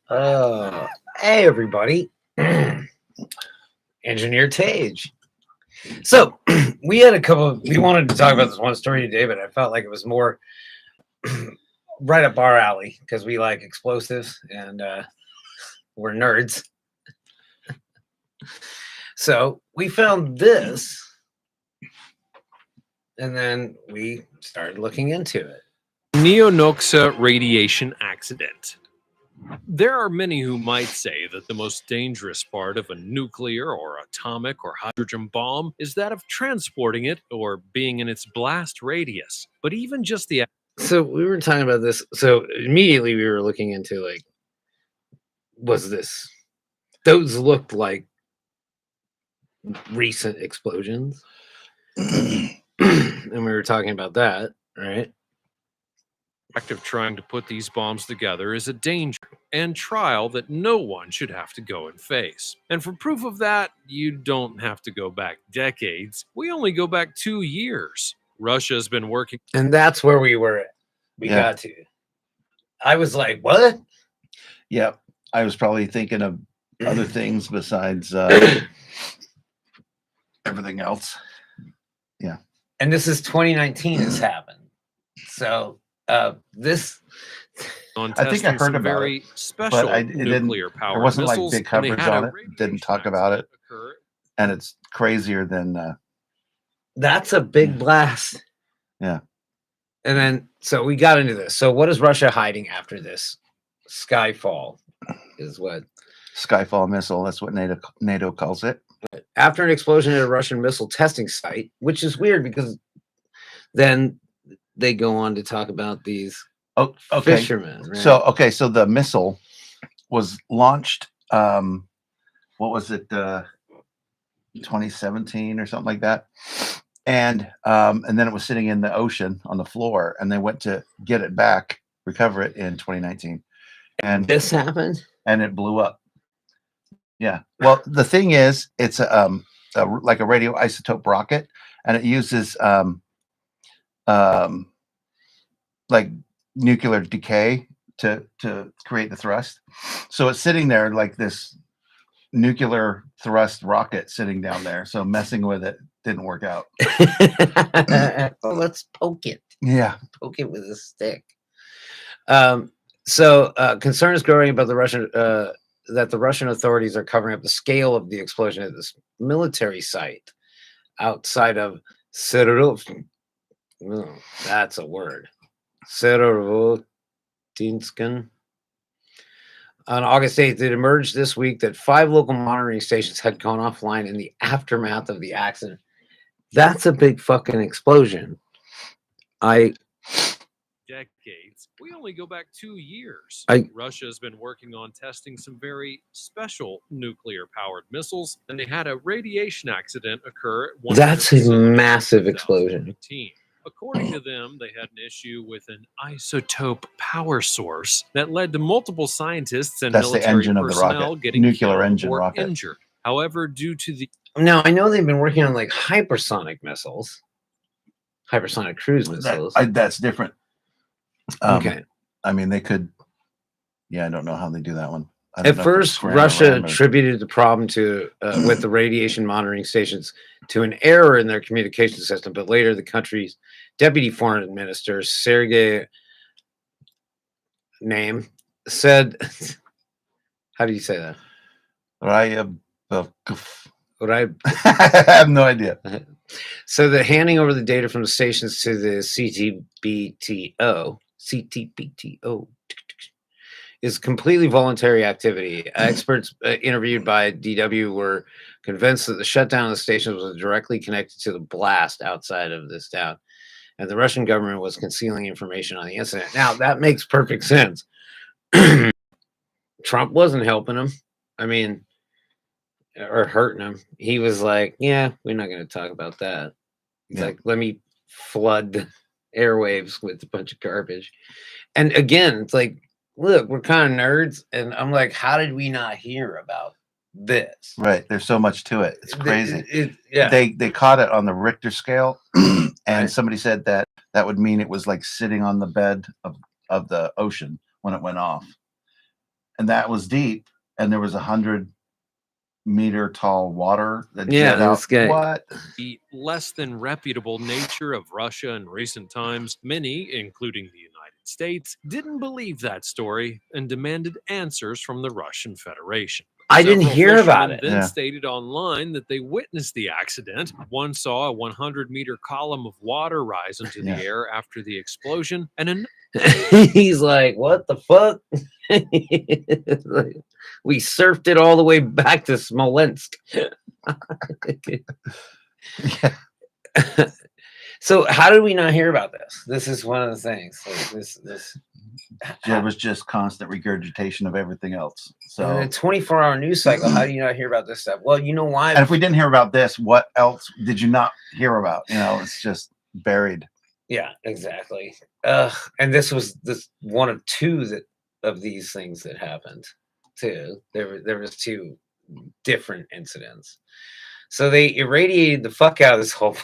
Hey, everybody. Engineer Tage. So, we had we wanted to talk about this one story today, but I felt like it was more right up our alley because we like explosives and we're nerds. So, we found this and then we started looking into it. Neonoxa radiation accident. There are many who might say that the most dangerous part of a nuclear or atomic or hydrogen bomb is that of transporting it or being in its blast radius. But even just the... So we were talking about this. So immediately we were looking into like, was this... Those looked like recent explosions. And we were talking about that, right? act of trying to put these bombs together is a danger and trial that no one should have to go and face. And for proof of that, you don't have to go back decades. We only go back 2 years. Russia has been working... And that's where we were at. We got to. I was like, what? Yep. I was probably thinking of other things besides everything else. Yeah. And this is 2019 has happened. So this... I think I heard about it, special but nuclear power. There wasn't like big coverage on it. Didn't talk about it, and it's crazier than. That's a big blast. Yeah. And then, so we got into this. So, what is Russia hiding after this? Skyfall is what. Skyfall missile. That's what NATO calls it. After an explosion at a Russian missile testing site, which is weird because then they go on to talk about these. Oh, okay. Fishermen, right? So the missile was launched. What was it? 2017 or something like that. And then it was sitting in the ocean on the floor, and they went to get it back, recover it in 2019. And this happened, and it blew up. Yeah. Well, the thing is, it's like a radioisotope rocket, and it uses like nuclear decay to create the thrust. So it's sitting there like this nuclear thrust rocket sitting down there. So messing with it didn't work out. Well, let's poke it. Yeah. Poke it with a stick. So concern is growing about that the Russian authorities are covering up the scale of the explosion at this military site outside of Severodvinsk. Oh, that's a word. Severodvinsk. On August 8th, it emerged this week that 5 local monitoring stations had gone offline in the aftermath of the accident. That's a big fucking explosion. Decades. We only go back 2 years. Russia has been working on testing some very special nuclear-powered missiles, and they had a radiation accident occur at one. That's a massive explosion. According to them, they had an issue with an isotope power source that led to multiple scientists and military personnel getting nuclear engine or rocket. injured. However, due to the... Now, I know they've been working on like hypersonic missiles, hypersonic cruise missiles. That's different. Okay. I mean, they could... Yeah, I don't know how they do that one. At first, Russia attributed the problem to with the radiation monitoring stations to an error in their communication system, but later the country's deputy foreign minister, Sergei said, how do you say that? I have no idea. So the handing over the data from the stations to the CTBTO is completely voluntary activity. Experts interviewed by DW were convinced that the shutdown of the stations was directly connected to the blast outside of this town, and the Russian government was concealing information on the incident. Now, that makes perfect sense. Trump wasn't helping him. I mean, or hurting him. He was like, yeah, we're not going to talk about that. He's like, let me flood the airwaves with a bunch of garbage. And again, it's like, look, we're kind of nerds, and I'm like, how did we not hear about this? Right, there's so much to it. It's crazy. Yeah, they caught it on the Richter scale, and somebody said that would mean it was like sitting on the bed of the ocean when it went off, and that was deep, and there was 100-meter tall water that Yeah, jet out. this guy. What? The less than reputable nature of Russia in recent times, many, including the United States, didn't believe that story and demanded answers from the Russian Federation. I didn't hear about fishermen it. Then Yeah. stated online that they witnessed the accident. One saw a 100-meter column of water rise into Yeah. the air after the explosion, and He's like, what the fuck? Like, we surfed it all the way back to Smolensk. Yeah. So how did we not hear about this? This is one of the things. Like this It was just constant regurgitation of everything else. in a So, 24-hour news cycle. How do you not hear about this stuff? Well, you know why? and if we didn't hear about this, what else did you not hear about? You know, it's just buried. Yeah, exactly. And this was one of two of these things that happened too. There was two different incidents. So they irradiated the fuck out of this whole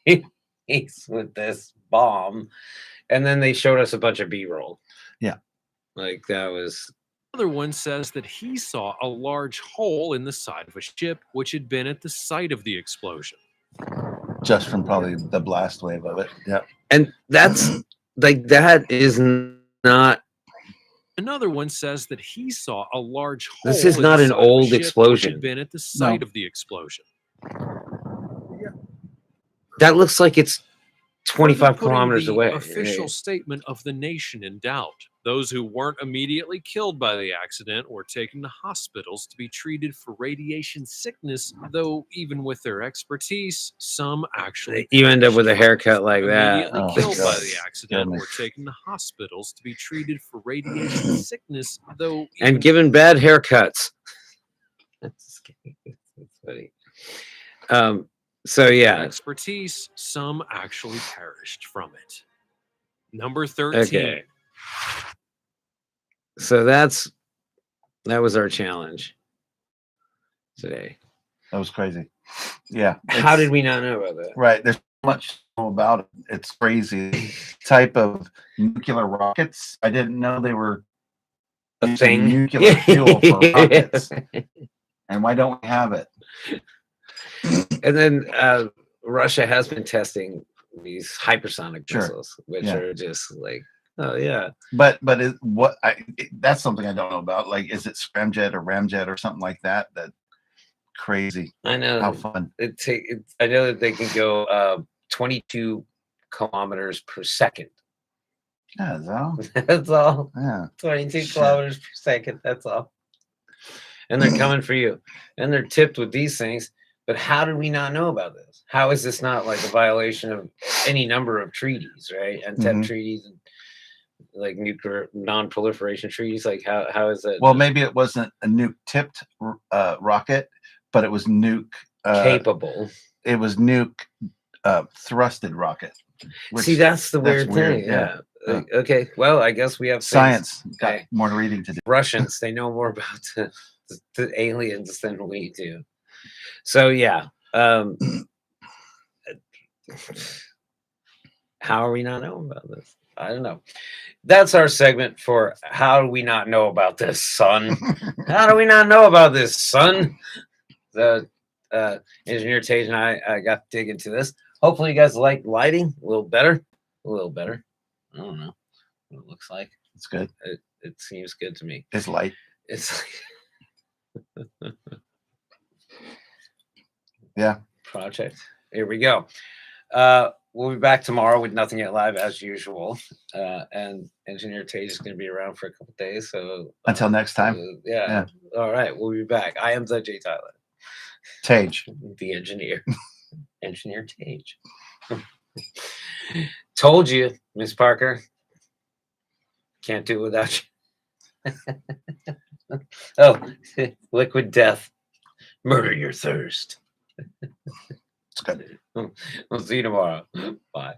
place with this bomb, and then they showed us a bunch of B-roll. Yeah. Like that was. another one says that he saw a large hole in the side of a ship which had been at the site of the explosion. Just from probably the blast wave of it. Yeah. And that's like that is not. Another one says that he saw a large hole. This is in not the an side of a old ship which explosion. had been at the site of the explosion. That looks like it's 25 Further putting kilometers the away. Official Right. statement of the nation in doubt. Those who weren't immediately killed by the accident were taken to hospitals to be treated for radiation sickness, though even with their expertise, some actually You end up with a perished from it. haircut like that. Immediately Oh, killed by God. the accident Goodness. were taken to hospitals to be treated for radiation sickness, though even And given bad haircuts. That's funny. So their yeah. expertise, some actually perished from it. Number 13. Okay. So that was our challenge today. That was crazy. Yeah. How it's- did we not know about that? Right. There's so much to know about it. It's crazy. Type of nuclear rockets. I didn't know they were A using thing. nuclear fuel for rockets. And why don't we have it? And then Russia has been testing these hypersonic Sure. missiles, which Yeah. are just like, oh yeah. But that's something I don't know about. Like, is it scramjet or ramjet or something like that? That crazy. I know. How fun. I know that they can go 22 kilometers per second. Yeah, that's all. That's all. Yeah. 22 Shit. kilometers per second. That's all. And they're coming for you. And they're tipped with these things. But how did we not know about this? How is this not like a violation of any number of treaties, right? And Mhm. treaties and like nuclear non-proliferation treaties. Like how is it? Well, maybe it wasn't a nuke tipped rocket, but it was nuke capable. It was nuke thrusted rocket. See, that's the that's weird weird, thing. yeah. Yeah. Like, okay. Well, I guess we have things- Science got Okay. more reading to do. Russians, they know more about the aliens than we do. So yeah. How are we not knowing about this? I don't know. That's our segment for how do we not know about this, son? How do we not know about this, son? The Engineer Tage and I got to dig into this. Hopefully you guys like lighting a little better. A little better. I don't know what it looks like. It's good. It seems good to me. It's light. It's like Yeah. project. Here we go. We'll be back tomorrow with Nothing Yet Live as usual. And Engineer Tage is going to be around for a couple days. So Until next time. Yeah. All right. We'll be back. I am the J. Tyler, Tage. the engineer. Engineer Tage. Told you, Miss Parker. Can't do it without you. Oh, liquid death. Murder your thirst. It's good. We'll see you tomorrow. Bye.